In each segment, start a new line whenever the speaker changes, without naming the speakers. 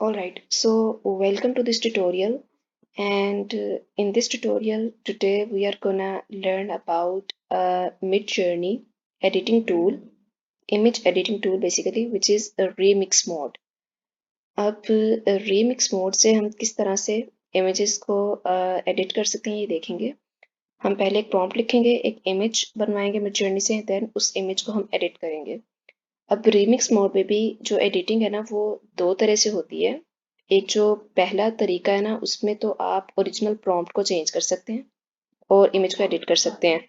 Alright, so welcome to this tutorial, and in this tutorial today we are gonna learn about a Midjourney editing tool, image editing tool basically, which is a remix mode. अब remix mode से हम किस तरह से images को edit कर सकते हैं ये देखेंगे। हम पहले एक prompt लिखेंगे, एक image बनवाएंगे Midjourney से, then उस image को हम edit करेंगे। अब remix mode में भी जो editing है ना वो दो तरह से होती है। एक जो पहला तरीका है ना उसमें तो आप ओरिजिनल प्रॉम्प्ट को चेंज कर सकते हैं और इमेज को एडिट कर सकते हैं।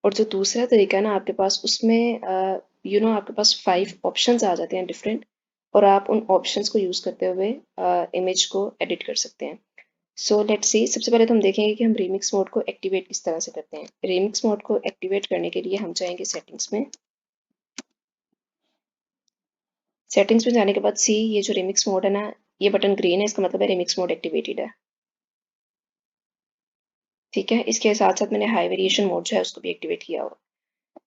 और जो दूसरा तरीका है ना आपके पास उसमें आपके पास 5 ऑप्शंस आ जाते हैं डिफरेंट, और आप उन ऑप्शंस को यूज करते हुए इमेज को एडिट कर सकते हैं। सो लेट्स सी, सबसे पहले तो हम देखेंगे कि हम रिमिक्स मोड को एक्टिवेट किस तरह से करते हैं। रिमिक्स मोड को एक्टिवेट करने के लिए हम जाएंगे सेटिंग्स में। सेटिंग्स में जाने के बाद सी, ये जो रिमिक्स मोड है ना, ये बटन ग्रीन है, इसका मतलब है रिमिक्स मोड एक्टिवेटेड है। ठीक है, इसके साथ साथ मैंने हाई वेरिएशन मोड जो है उसको भी एक्टिवेट किया हुआ।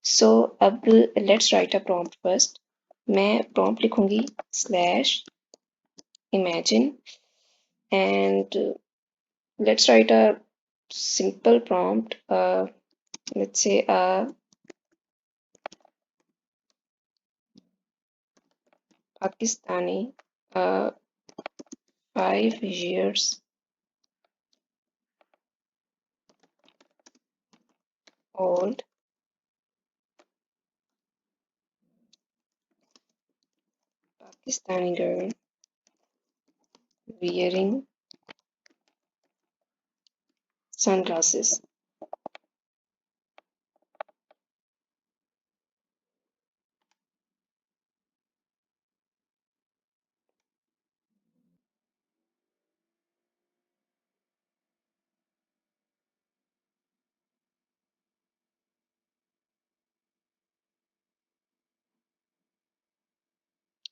सो अब let's write a prompt first. मैं प्रॉम्प्ट लिखूंगी slash imagine, and let's write a simple prompt, let's say Pakistani 5 years old Pakistani girl wearing sunglasses.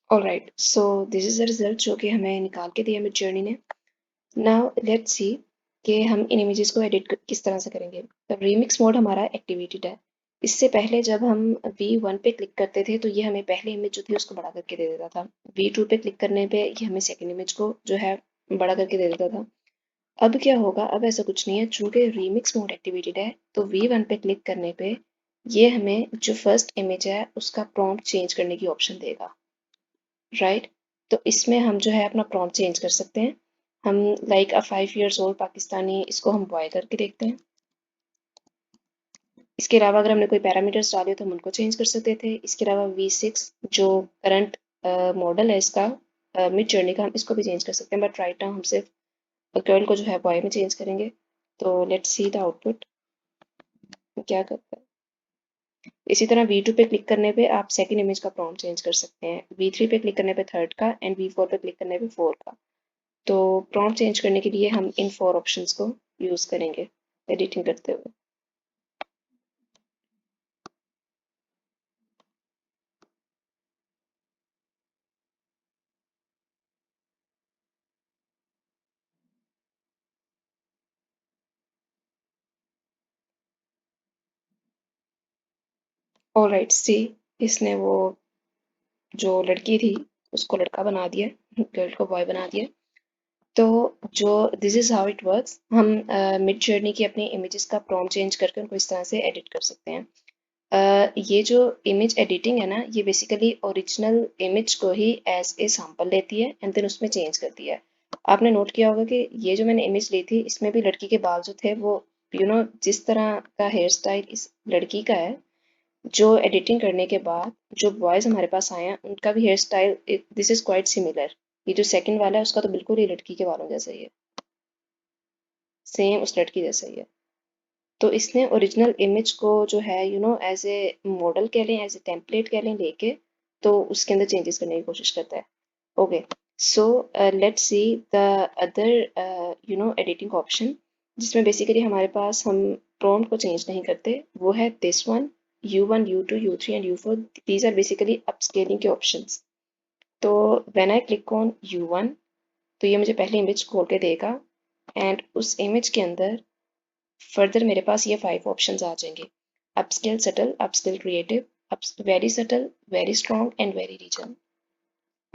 Alright, so this is the result जो कि हमें निकाल के दिया मिडजर्नी ने। नाउ लेट्स सी कि हम इन इमेजेस को एडिट किस तरह से करेंगे। रीमिक्स मोड हमारा एक्टिवेटेड है। इससे पहले जब हम V1 पे क्लिक करते थे तो ये हमें पहले इमेज जो थी उसको बड़ा करके दे देता था। V2 पे क्लिक करने पे ये हमें सेकंड इमेज को जो है बड़ा करके दे देता था। अब क्या होगा, अब ऐसा कुछ नहीं है, चूंकि रीमिक्स मोड एक्टिवेटेड है तो V1 पे क्लिक करने पे ये हमें जो फर्स्ट इमेज है उसका प्रॉम्प्ट चेंज करने की ऑप्शन देगा। राइट, तो इसमें हम जो है अपना प्रॉम्प्ट चेंज कर सकते हैं। हम लाइक अ 5 years ओल्ड पाकिस्तानी, इसको हम बॉय करके देखते हैं। इसके अलावा अगर हमने कोई पैरामीटर्स डाले तो हम उनको चेंज कर सकते थे। इसके अलावा V6 जो करंट मॉडल है इसका मिड जर्नी का, हम इसको भी चेंज कर सकते हैं, बट राइट नाउ हम सिर्फ गर्ल को जो है बॉय में चेंज करेंगे। तो लेट्स सी द आउटपुट क्या करता है। इसी तरह V2 पे क्लिक करने पे आप सेकंड इमेज का प्रॉम्प्ट चेंज कर सकते हैं, V3 पे क्लिक करने पे थर्ड का, एंड V4 पे क्लिक करने पे फोर्थ का। तो प्रॉम्प्ट चेंज करने के लिए हम इन 4 ऑप्शंस को यूज करेंगे एडिटिंग करते हुए। ऑलराइट, सी, इसने वो जो लड़की थी उसको लड़का बना दिया, गर्ल को बॉय बना दिया। तो जो this is how it works, हम मिड जर्नी की अपनी इमेजेस का प्रॉम्प्ट चेंज करके उनको इस तरह से एडिट कर सकते हैं। ये जो इमेज एडिटिंग है ना, ये बेसिकली ओरिजिनल इमेज को ही एज ए सैंपल लेती है एंड देन उसमें चेंज करती है। आपने नोट किया होगा कि ये जो मैंने इमेज ली थी इसमें भी लड़की के बाल जो थे वो जिस तरह का हेयर स्टाइल इस लड़की का है, जो एडिटिंग करने के बाद जो बॉयज हमारे पास आए हैं उनका भी hair style this is quite similar. ये जो सेकंड वाला है उसका तो बिल्कुल ही लड़की के बालों जैसा ही है, सेम उस लड़की जैसा ही है। तो इसने ओरिजिनल इमेज को जो है एज ए मॉडल कह लें, एज ए टेम्पलेट कह लें, लेके तो उसके अंदर चेंजेस करने की कोशिश करता है। Okay, so let's see the other editing option, जिसमें बेसिकली हमारे पास हम प्रॉम्प्ट को चेंज नहीं करते, वो है this one, U1, U2, U3 and U4। These are basically upscaling के ऑप्शंस। तो when I click on U1 तो ये मुझे पहले इमेज खोल के देगा, एंड उस इमेज के अंदर फर्दर मेरे पास ये 5 ऑप्शंस आ जाएंगे। Upscale subtle, upscale creative, vary subtle, vary strong and vary region.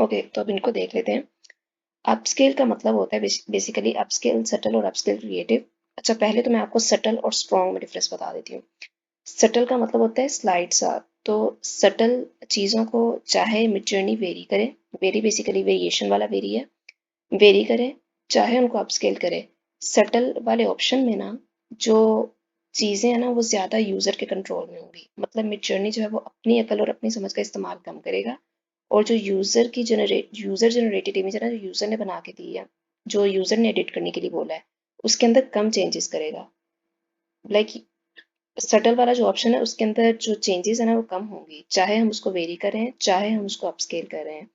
Okay, तो अब इनको देख लेते हैं। अपस्केल का मतलब होता है बेसिकली अपस्केल, सटल और अपस्केल क्रिएटिव। अच्छा, पहले तो मैं आपको सटल और स्ट्रॉन्ग में डिफरेंस बता देती हूँ। सटल का मतलब होता है स्लाइड सा। तो सटल चीज़ों को चाहे मिड जर्नी वेरी करे, वेरी बेसिकली वेरिएशन वाला वेरी है, वेरी करे, चाहे उनको अपस्केल करे। सटल वाले ऑप्शन में ना जो चीज़ें हैं ना वो ज़्यादा यूज़र के कंट्रोल में होंगी। मतलब मिड जर्नी जो है वो अपनी अकल और अपनी समझ का इस्तेमाल कम करेगा, और जो यूज़र जनरेटेड इमेज है ना, जो यूज़र ने बना के दी है, जो यूज़र ने एडिट करने के लिए बोला है, उसके अंदर कम चेंजेस करेगा। लाइक सटल वाला जो ऑप्शन है उसके अंदर जो चेंजेस है ना वो कम होंगी, चाहे हम उसको वेरी करें चाहे हम उसको अपस्केल करें।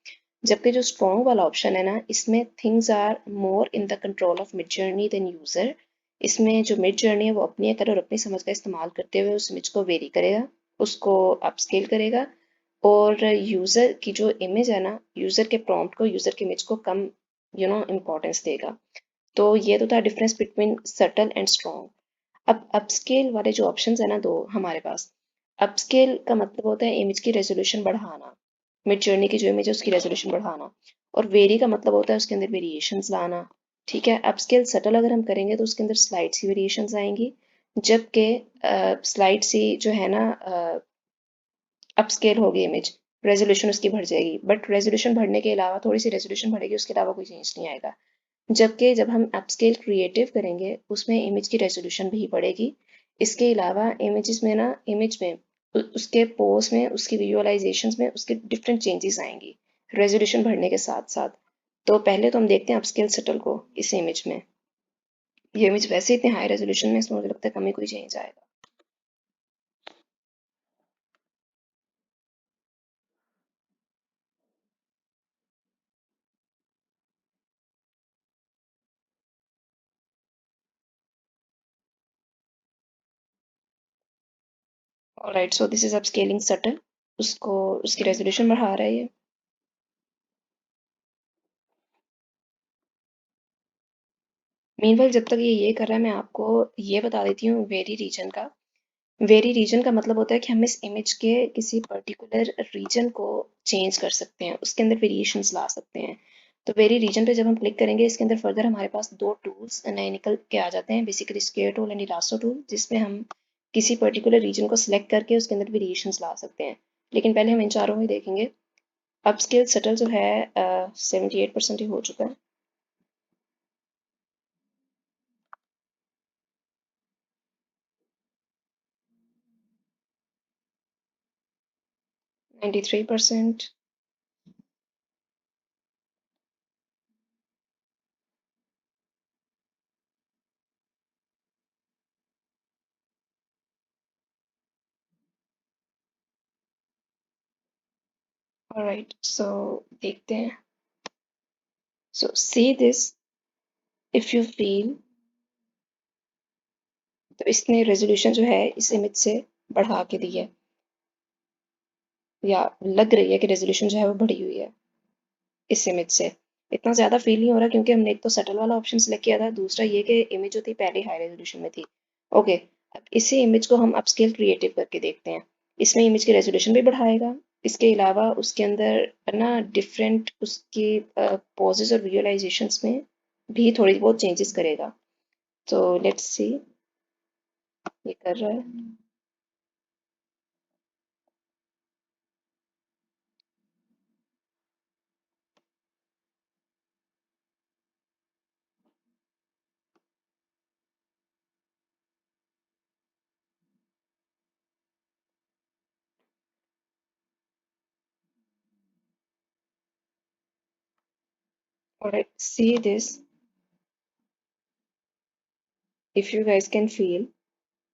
जबकि जो स्ट्रॉन्ग वाला ऑप्शन है ना, इसमें things are more in the control of Midjourney than user. इसमें जो मिड जर्नी है वो अपनी अकल और अपनी समझ का इस्तेमाल करते हुए उस इमेज को वेरी करेगा, उसको अपस्केल करेगा, और यूजर की जो इमेज है ना, यूजर के प्रॉम्प्ट को, यूजर की इमेज को कम इम्पोर्टेंस देगा। तो ये तो था difference between subtle and strong. अब अपस्केल वाले जो ऑप्शंस है ना दो हमारे पास। अपस्केल का मतलब होता है इमेज की रेजोल्यूशन बढ़ाना, मिड जर्नी की जो इमेज है उसकी रेजोल्यूशन बढ़ाना। और वेरी का मतलब होता है उसके अंदर वेरिएशंस लाना। ठीक है, अपस्केल सटल अगर हम करेंगे तो उसके अंदर स्लाइड सी वेरिएशंस आएंगी, जबकि स्लाइड सी जो है ना, अपस्केल होगी इमेज, रेजोल्यूशन उसकी बढ़ जाएगी, बट रेजोल्यूशन बढ़ने के अलावा, थोड़ी सी रेजोल्यूशन बढ़ेगी, उसके अलावा कोई चेंज नहीं आएगा। जबकि जब हम अपस्केल क्रिएटिव करेंगे उसमें इमेज की रेजोल्यूशन भी बढ़ेगी। इसके अलावा इमेजेस में ना, इमेज में उसके पोज में, उसकी विजुअलाइजेशंस में उसके डिफरेंट चेंजेस आएंगी रेजोल्यूशन बढ़ने के साथ साथ। तो पहले तो हम देखते हैं अपस्केल सेटल को इस इमेज में। ये इमेज वैसे इतने हाई रेजोल्यूशन में, इसमें मुझे लगता है कम ही कोई चेंज आएगा। Alright, so this is upscaling settle. उसको, उसकी रेजोल्यूशन बढ़ा रहा है ये। मीनवाइल जब तक ये कर रहा है, मैं आपको ये बता देती हूँ वेरी रीजन का। वेरी रीजन का मतलब होता है कि हम इस इमेज के किसी पर्टिकुलर रीजन को चेंज कर सकते हैं, उसके अंदर वेरिएशंस ला सकते हैं। तो वेरी रीजन पे जब हम क्लिक करेंगे, इसके अंदर फर्दर हमारे पास दो टूल्स नए निकल के आ जाते हैं, basically square tool and elasto tool, जिसमें हम किसी पर्टिकुलर रीजन को सिलेक्ट करके उसके अंदर वेरिएशंस ला सकते हैं। लेकिन पहले हम इन चारों में देखेंगे। अपस्केल सेटल जो है 78% ही हो चुका है। 93%। ऑलराइट, सो देखते हैं। So see this if you feel. तो इसने रेजोल्यूशन जो है इस इमेज से बढ़ा के दी है, या लग रही है कि रेजोल्यूशन जो है वो बढ़ी हुई है इस इमेज से। इतना ज़्यादा फील नहीं हो रहा क्योंकि हमने एक तो सटल वाला ऑप्शन सेलेक्ट किया था, दूसरा ये कि इमेज जो थी पहले हाई रेजोल्यूशन में थी। ओके, अब इसी इमेज को हम अपस्केल क्रिएटिव करके देखते हैं। इसमें इमेज की रेजोल्यूशन भी बढ़ाएगा, इसके अलावा उसके अंदर ना डिफरेंट उसकी पॉजेज और विजुअलाइजेशंस में भी थोड़ी बहुत चेंजेस करेगा। तो लेट्स सी ये कर रहा है। Alright, see this if you guys can feel।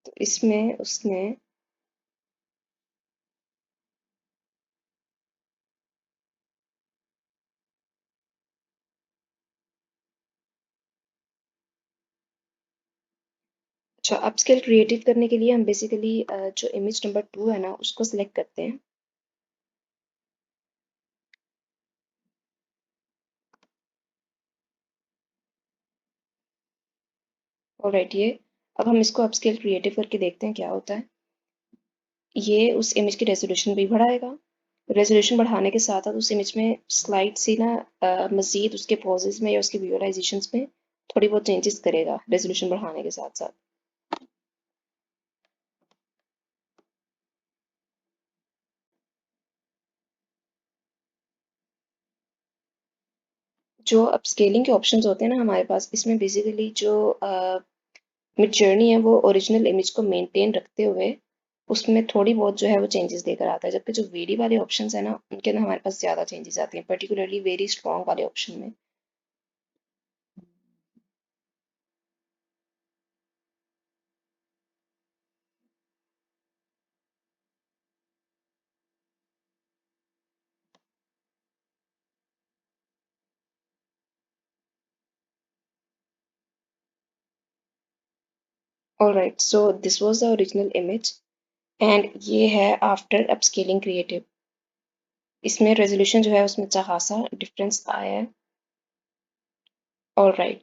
तो इसमें उसने अच्छा, अपस्केल क्रिएटिव करने के लिए हम बेसिकली जो इमेज नंबर 2 है ना उसको सिलेक्ट करते हैं। ऑलराइट, ये अब हम इसको अपस्केल क्रिएटिव करके देखते हैं क्या होता है। ये उस इमेज की रेजोल्यूशन भी बढ़ाएगा, रेजोल्यूशन बढ़ाने के साथ साथ उस इमेज में स्लाइड सी ना मजीद उसके पॉजेज में या उसके विजुअलाइजेशंस में थोड़ी बहुत चेंजेस करेगा रेजोल्यूशन बढ़ाने के साथ साथ। जो अपस्केलिंग के ऑप्शंस होते हैं ना हमारे पास, इसमें बेसिकली जो मिड जर्नी है वो ओरिजिनल इमेज को मेंटेन रखते हुए उसमें थोड़ी बहुत जो है वो चेंजेस देकर आता है, जबकि जो वेरी वाले ऑप्शंस है ना उनके अंदर हमारे पास ज़्यादा चेंजेस आती हैं, पर्टिकुलरली वेरी स्ट्रॉन्ग वाले ऑप्शन में। Alright, so this was the original image and ये है आफ्टर अपस्केलिंग क्रिएटिव। इसमें रेजोल्यूशन जो है उसमें अच्छा खासा डिफरेंस आया है। ऑलराइट,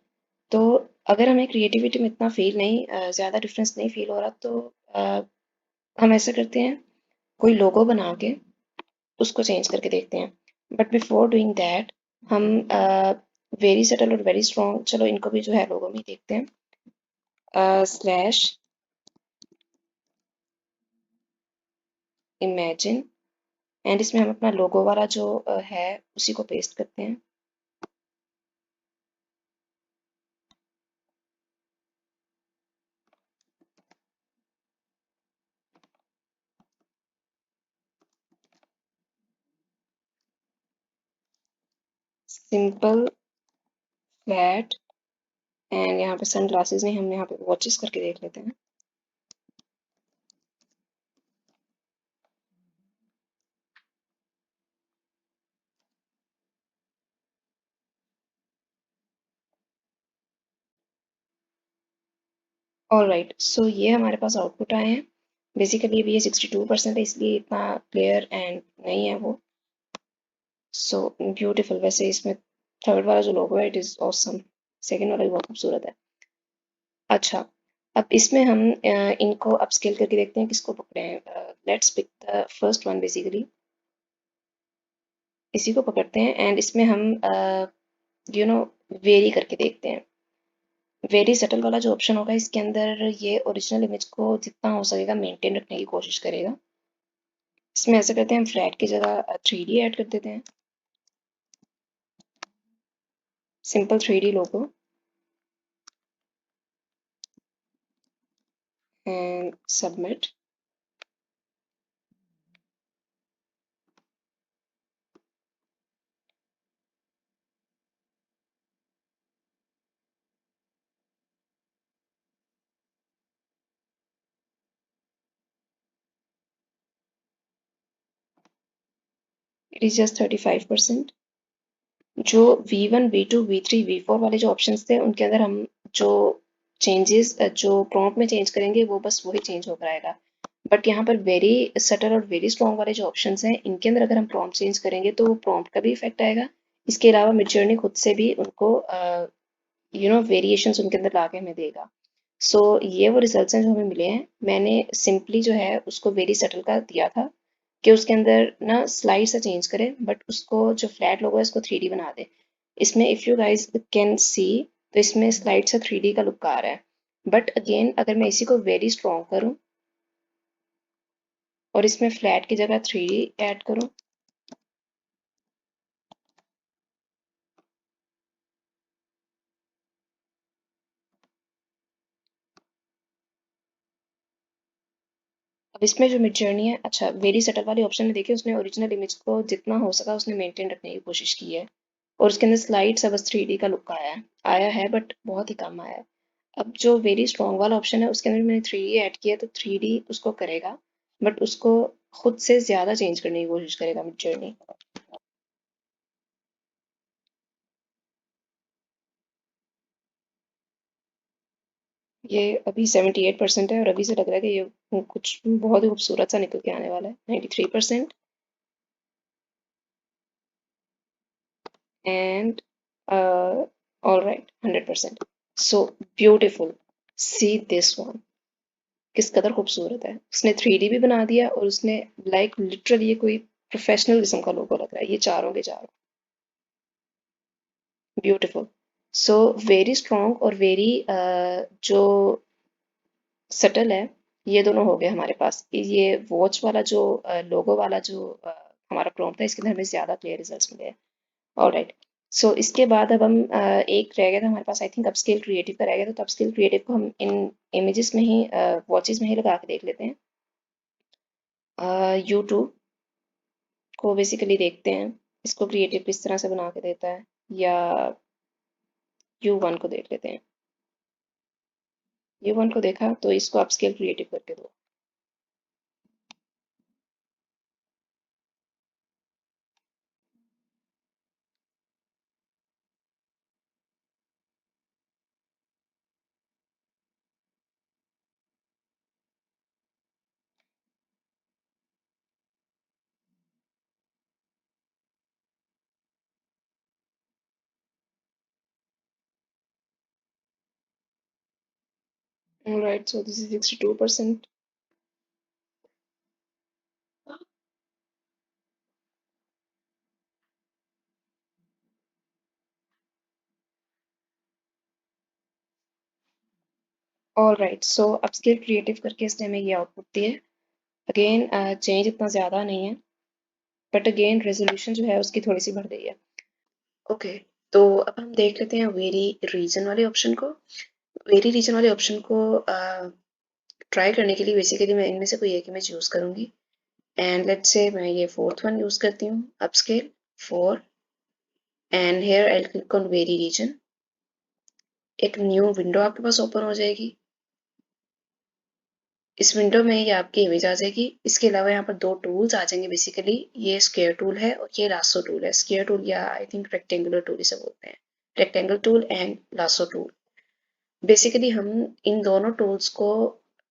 तो अगर हमें क्रिएटिविटी में इतना फील नहीं, ज़्यादा डिफरेंस नहीं फील हो रहा तो हम ऐसा करते हैं, कोई लोगो बना के उसको चेंज करके देखते हैं। बट बिफोर डूइंग दैट हम वेरी सटल और वेरी स्ट्रॉन्ग, चलो इनको भी जो है लोगों में ही देखते हैं, स्लैश इमेजिन एंड इसमें हम अपना लोगो वाला जो है उसी को पेस्ट करते हैं। सिंपल फ्लैट एंड यहाँ पे सन ग्लासेस नहीं, हम यहाँ पे वॉचेस करके देख लेते हैं। ऑलराइट, सो ये हमारे पास आउटपुट आए हैं। बेसिकली अभी ये 62% है इसलिए इतना क्लियर एंड नहीं है वो। So beautiful. वैसे इसमें थर्ड वाला जो लोगो है इट इज ऑसम, सेकंड वाला भी बहुत खूबसूरत है। अच्छा, अब इसमें हम इनको अपस्केल करके देखते हैं किसको पकड़े हैं। Let's pick the first one basically, इसी को पकड़ते हैं एंड इसमें हम यू नो वेरी करके देखते हैं। वेरी सटल वाला जो ऑप्शन होगा इसके अंदर ये ओरिजिनल इमेज को जितना हो सकेगा मेंटेन रखने की कोशिश करेगा। इसमें ऐसा करते हैं, हम फ्लैट की जगह 3D ऐड कर देते हैं, simple 3D logo and submit. It is just 35%। जो V1 V2 V3 V4 वाले जो ऑप्शंस थे उनके अंदर हम जो चेंजेस जो प्रॉम्प्ट में चेंज करेंगे वो बस वही चेंज हो आएगा। बट यहाँ पर वेरी सटल और वेरी स्ट्रॉन्ग वाले जो ऑप्शंस हैं इनके अंदर अगर हम प्रॉम्प्ट चेंज करेंगे तो वो प्रॉम्प्ट का भी इफेक्ट आएगा। इसके अलावा मिडजर्नी खुद से भी उनको वेरिएशंस उनके अंदर ला के हमें देगा। सो ये वो रिजल्ट्स हैं जो हमें मिले हैं। मैंने सिंपली जो है उसको वेरी सटल का दिया था कि उसके अंदर ना स्लाइड सा चेंज करे बट उसको जो फ्लैट लोगो है इसको 3D बना दे। इसमें if you guys can see तो इसमें स्लाइड सा 3D का लुक आ रहा है। बट अगेन अगर मैं इसी को वेरी स्ट्रॉन्ग करूँ और इसमें फ्लैट की जगह 3D ऐड करूँ, अब इसमें जो मिड जर्नी है, अच्छा वेरी सटल वाले ऑप्शन में देखिए उसने ओरिजिनल इमेज को जितना हो सका उसने मेंटेन रखने की कोशिश की है और उसके अंदर स्लाइड सा बस 3D का लुक आया है बट बहुत ही कम आया है। अब जो वेरी स्ट्रॉन्ग वाला ऑप्शन है उसके अंदर मैंने 3D ऐड किया तो 3D उसको करेगा बट उसको खुद से ज़्यादा चेंज करने की कोशिश करेगा मिड जर्नी। ये अभी 78% है और अभी से लग रहा है कि ये कुछ बहुत ही खूबसूरत सा निकल के आने वाला है। 93% and all right 100%। So beautiful, see this one, किस कदर खूबसूरत है। उसने 3D भी बना दिया और उसने लाइक लिटरली ये कोई प्रोफेशनल किस्म का लोगो लग रहा है ये चारों के चारों। ब्यूटीफुल। सो वेरी स्ट्रॉन्ग और वेरी जो सटल है, ये दोनों हो गए हमारे पास। ये वॉच वाला जो लोगो वाला जो हमारा प्रॉम्प्ट था, इसके अंदर हमें ज़्यादा क्लियर रिजल्ट्स मिले हैं। ऑलराइट। सो इसके बाद अब हम एक रह गया था हमारे पास, आई थिंक अपस्केल क्रिएटिव का रह गया था। तो अपस्केल क्रिएटिव को हम इन इमेजेस में ही वॉचेस में ही लगा के देख लेते हैं। यूट्यूब को बेसिकली देखते हैं इसको क्रिएटिव किस तरह से बना के देता है, या U1 को देख लेते हैं। U1 को देखा तो इसको अपस्केल क्रिएटिव करके दो। Alright, so this is 62%. Alright, so upscale creative करके इसने हमें ये आउटपुट दी है। अगेन चेंज इतना ज़्यादा नहीं है, बट अगेन रेजोल्यूशन जो है उसकी थोड़ी सी बढ़ गई है। ओके, तो अब हम देख लेते हैं वेरी रीजन वाले ऑप्शन को। वेरी रीजन वाले ऑप्शन को ट्राई करने के लिए बेसिकली मैं इनमें से कोई एक इमेज यूज़ करूँगी। एंड लेट्स से मैं ये फोर्थ वन यूज़ करती हूँ, upscale 4, and here I click on vary region. एक न्यू विंडो आपके पास ओपन हो जाएगी। इस विंडो में ये आपकी इमेज आ जाएगी। इसके अलावा यहाँ पर दो टूल्स आ जाएंगे बेसिकली, ये स्क्वायर टूल है और ये लासो टूल है। स्क्वायर टूल या आई थिंक रेक्टेंगुलर टूल इसे बोलते हैं, rectangle tool and lasso tool. Basically हम इन दोनों टूल्स को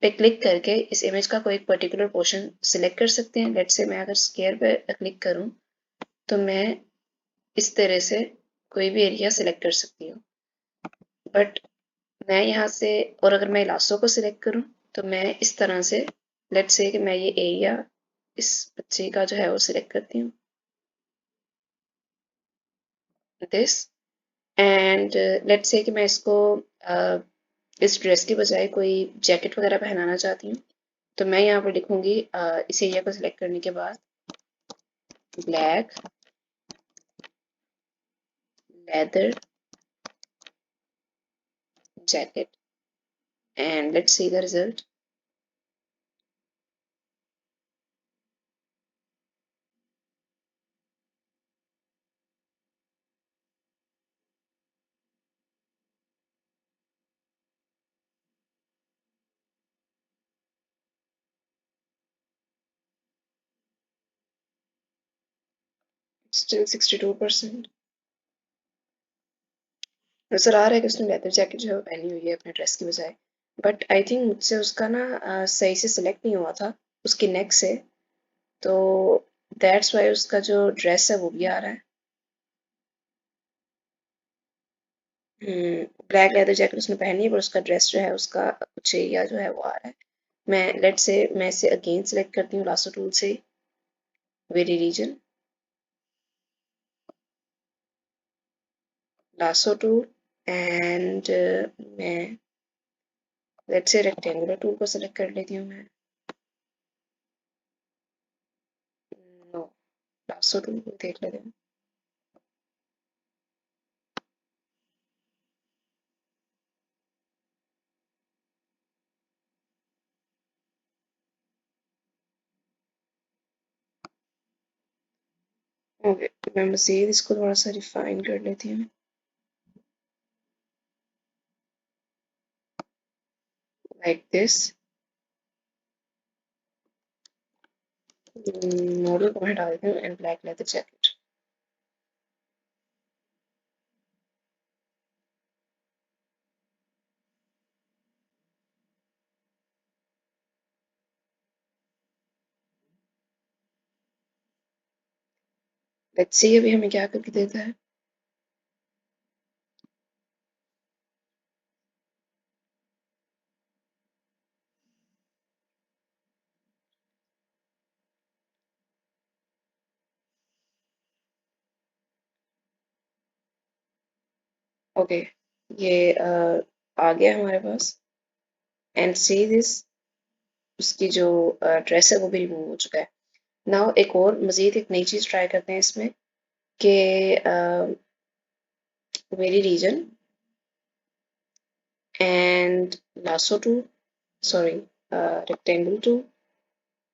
पे क्लिक करके इस इमेज का कोई पर्टिकुलर पोर्शन सिलेक्ट कर सकते हैं। लेट्स से मैं अगर स्क्वायर पे क्लिक करूं तो मैं इस तरह से कोई भी एरिया सिलेक्ट कर सकती हूँ। बट मैं यहाँ से, और अगर मैं लासो को सिलेक्ट करूँ तो मैं इस तरह से, लेट्स से कि मैं ये एरिया इस बच्चे का जो है वो सिलेक्ट करती हूँ, दिस। एंड लेट्स से कि मैं इसको इस ड्रेस की बजाय कोई जैकेट वगैरह पहनाना चाहती हूँ, तो मैं यहाँ पर लिखूंगी इस एरिया को सिलेक्ट करने के बाद black leather jacket, and let's see the result. Still 62%। नजर आ रहा है कि उसने लेदर जैकेट जो है वो पहनी हुई है अपने ड्रेस की बजाय। बट आई थिंक मुझसे उसका ना सही से सिलेक्ट नहीं हुआ था उसकी नेक से, तो दैट्स वाई उसका जो ड्रेस है वो भी आ रहा है। ब्लैक लेदर जैकेट उसने पहनी है पर उसका ड्रेस जो है उसका कुछ एरिया जो है वो आ रहा है। मैं लेट्स से मैं इसे अगेन सेलेक्ट करती हूँ लासो टूल से, vary region, lasso tool, and मैं लेट्स से रेक्टेंगुलर टूल को सेलेक्ट कर लेती हूँ मैं। नो, लासो टूल को देख लेते हैं। ओके, मैं मज़ीद इसको थोड़ा सा रिफाइन कर लेती हूँ, लाइक दिस। मॉडल को मैं हटा देती हूँ and black leather jacket. Let's see अभी हमें क्या करके देता है। ओके, ये आ गया हमारे पास। एंड सी दिस, उसकी जो ड्रेस है वो भी रिमूव हो चुका है। नाउ एक और मज़ीद एक नई चीज़ ट्राई करते हैं इसमें कि मेरी region and lasso tool, sorry rectangle tool,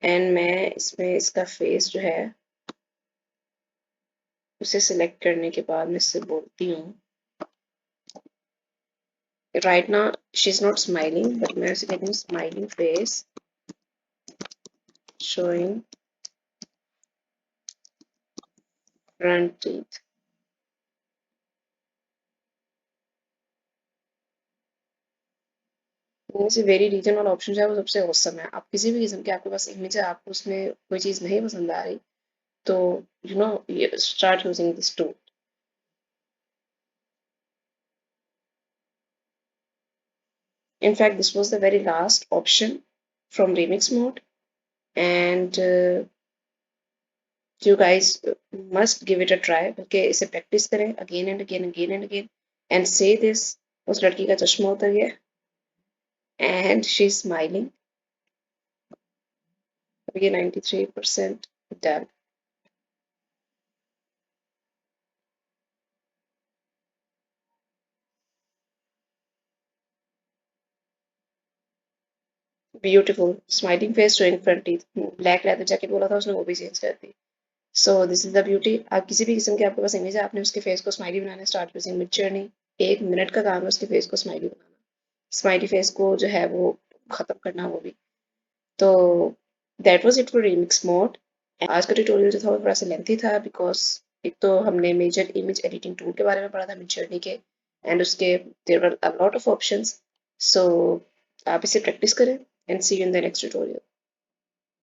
and मैं इसमें इसका फेस जो है उसे सिलेक्ट करने के बाद मैं इससे बोलती हूँ right now she is not smiling, but मैं उसे कहती हूँ smiling face showing front teeth. इनमें से वेरी रीजन वाला ऑप्शन जो है वो सबसे औसम है। आप किसी भी किस्म के आपके पास इमेज है, आपको उसमें कोई चीज़ नहीं पसंद आ रही, तो you know start using this tool. In fact, this was the very last option from remix mode, and you guys must give it a try। बल्कि इसे प्रैक्टिस करें again and again, again and again, and say this। उस लड़की का चश्मा उतर गया and she's smiling। ये 93% done। Beautiful smiling face showing front teeth. Black leather jacket बोला था उसने, वो भी चेंज कर दी। So this is the beauty. आप किसी भी किस्म के आपके पास इमेज है, आपने उसके फेस को स्माइली बनाना start using Midjourney. 1 minute का काम है उसके फेस को स्माइली बनाना, स्माइली फेस को जो है वो खत्म करना वो भी। तो that was it for remix mode. आज का ट्यूटोरियल जो था वो थोड़ा सा लेंथी था बिकॉज एक तो हमने मेजर इमेज एडिटिंग टूल के बारे में पढ़ा था मिड जर्नी के, एंड उसके there were a lot of options. So आप इसे प्रैक्टिस करें and see you in the next tutorial.